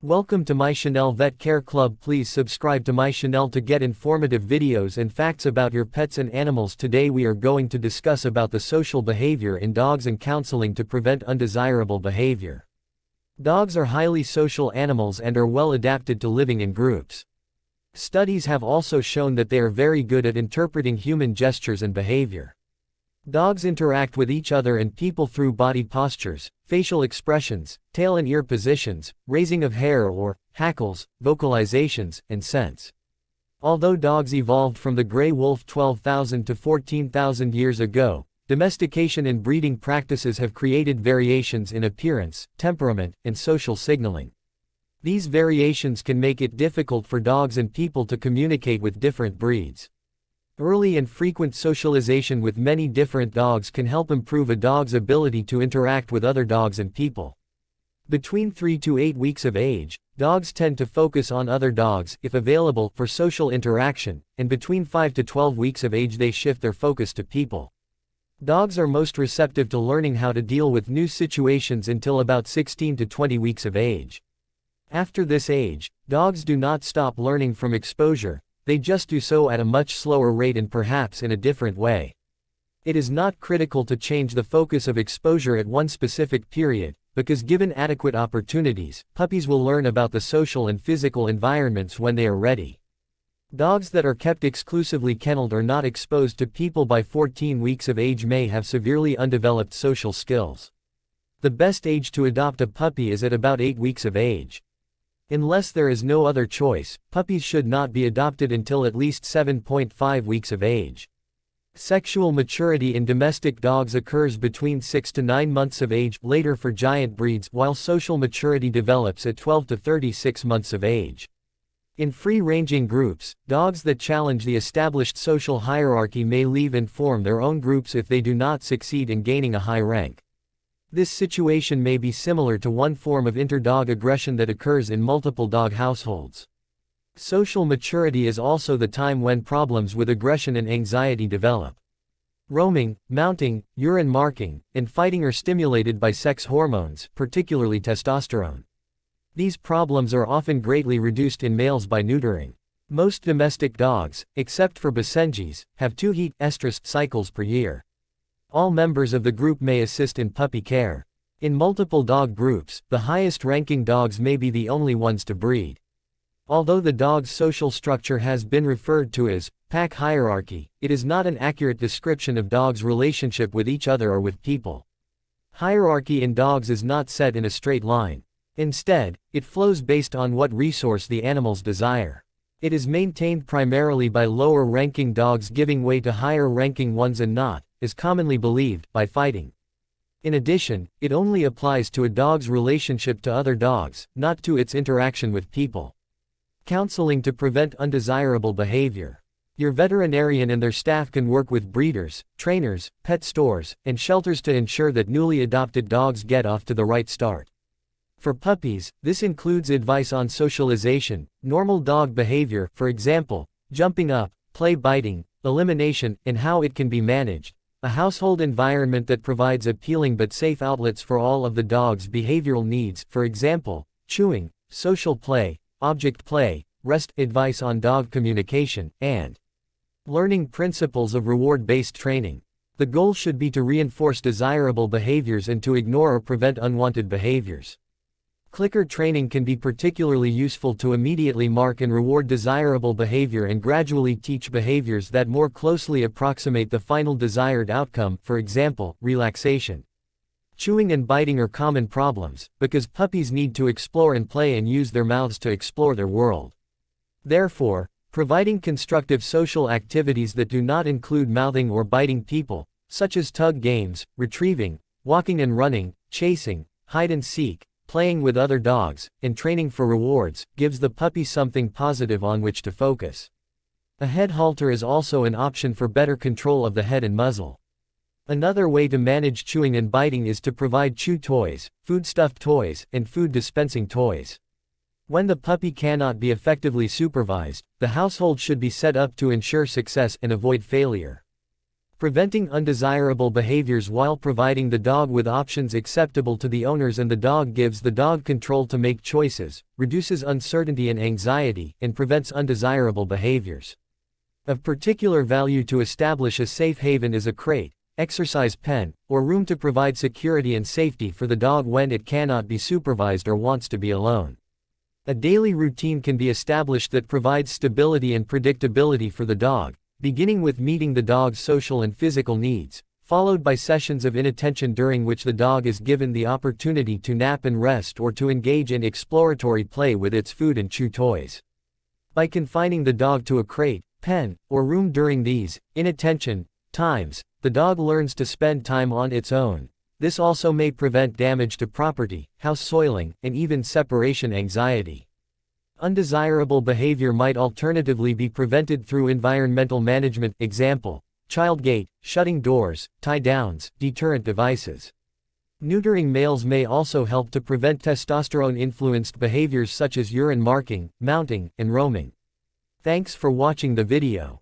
Welcome to My Chanel Vet Care Club. Please subscribe to My Chanel to get informative videos and facts about your pets and animals. Today we are going to discuss about the social behavior in dogs and counseling to prevent undesirable behavior. Dogs are highly social animals and are well adapted to living in groups. Studies have also shown that they are very good at interpreting human gestures and behavior. Dogs interact with each other and people through body postures, facial expressions, tail and ear positions, raising of hair or hackles, vocalizations, and scents. Although dogs evolved from the gray wolf 12,000 to 14,000 years ago, domestication and breeding practices have created variations in appearance, temperament, and social signaling. These variations can make it difficult for dogs and people to communicate with different breeds. Early and frequent socialization with many different dogs can help improve a dog's ability to interact with other dogs and people. Between 3 to 8 weeks of age, dogs tend to focus on other dogs, if available, for social interaction, and between 5 to 12 weeks of age they shift their focus to people. Dogs are most receptive to learning how to deal with new situations until about 16 to 20 weeks of age. After this age, dogs do not stop learning from exposure. They just do so at a much slower rate and perhaps in a different way. It is not critical to change the focus of exposure at one specific period, because given adequate opportunities, puppies will learn about the social and physical environments when they are ready. Dogs that are kept exclusively kenneled or not exposed to people by 14 weeks of age may have severely undeveloped social skills. The best age to adopt a puppy is at about 8 weeks of age. Unless there is no other choice, puppies should not be adopted until at least 7.5 weeks of age. Sexual maturity in domestic dogs occurs between 6 to 9 months of age, later for giant breeds, while social maturity develops at 12 to 36 months of age. In free-ranging groups, dogs that challenge the established social hierarchy may leave and form their own groups if they do not succeed in gaining a high rank. This situation may be similar to one form of inter-dog aggression that occurs in multiple dog households. Social maturity is also the time when problems with aggression and anxiety develop. Roaming, mounting, urine marking, and fighting are stimulated by sex hormones, particularly testosterone. These problems are often greatly reduced in males by neutering. Most domestic dogs, except for Basenjis, have 2 heat estrus cycles per year. All members of the group may assist in puppy care. In multiple dog groups, the highest-ranking dogs may be the only ones to breed. Although the dog's social structure has been referred to as pack hierarchy, it is not an accurate description of dogs' relationship with each other or with people. Hierarchy in dogs is not set in a straight line. Instead, it flows based on what resource the animals desire. It is maintained primarily by lower-ranking dogs giving way to higher-ranking ones and not, is commonly believed, by fighting. In addition, it only applies to a dog's relationship to other dogs, not to its interaction with people. Counseling to prevent undesirable behavior. Your veterinarian and their staff can work with breeders, trainers, pet stores, and shelters to ensure that newly adopted dogs get off to the right start. For puppies, this includes advice on socialization, normal dog behavior, for example, jumping up, play biting, elimination, and how it can be managed. A household environment that provides appealing but safe outlets for all of the dog's behavioral needs, for example, chewing, social play, object play, rest, advice on dog communication, and learning principles of reward-based training. The goal should be to reinforce desirable behaviors and to ignore or prevent unwanted behaviors. Clicker training can be particularly useful to immediately mark and reward desirable behavior and gradually teach behaviors that more closely approximate the final desired outcome, for example, relaxation. Chewing and biting are common problems, because puppies need to explore and play and use their mouths to explore their world. Therefore, providing constructive social activities that do not include mouthing or biting people, such as tug games, retrieving, walking and running, chasing, hide and seek, playing with other dogs, and training for rewards, gives the puppy something positive on which to focus. A head halter is also an option for better control of the head and muzzle. Another way to manage chewing and biting is to provide chew toys, food stuffed toys, and food dispensing toys. When the puppy cannot be effectively supervised, the household should be set up to ensure success and avoid failure. Preventing undesirable behaviors while providing the dog with options acceptable to the owners and the dog gives the dog control to make choices, reduces uncertainty and anxiety, and prevents undesirable behaviors. Of particular value to establish a safe haven is a crate, exercise pen, or room to provide security and safety for the dog when it cannot be supervised or wants to be alone. A daily routine can be established that provides stability and predictability for the dog, beginning with meeting the dog's social and physical needs, followed by sessions of inattention during which the dog is given the opportunity to nap and rest or to engage in exploratory play with its food and chew toys. By confining the dog to a crate, pen, or room during these inattention times, the dog learns to spend time on its own. This also may prevent damage to property, house soiling, and even separation anxiety. Undesirable behavior might alternatively be prevented through environmental management, example, child gate, shutting doors, tie-downs, deterrent devices. Neutering males may also help to prevent testosterone-influenced behaviors such as urine marking, mounting, and roaming. Thanks for watching the video.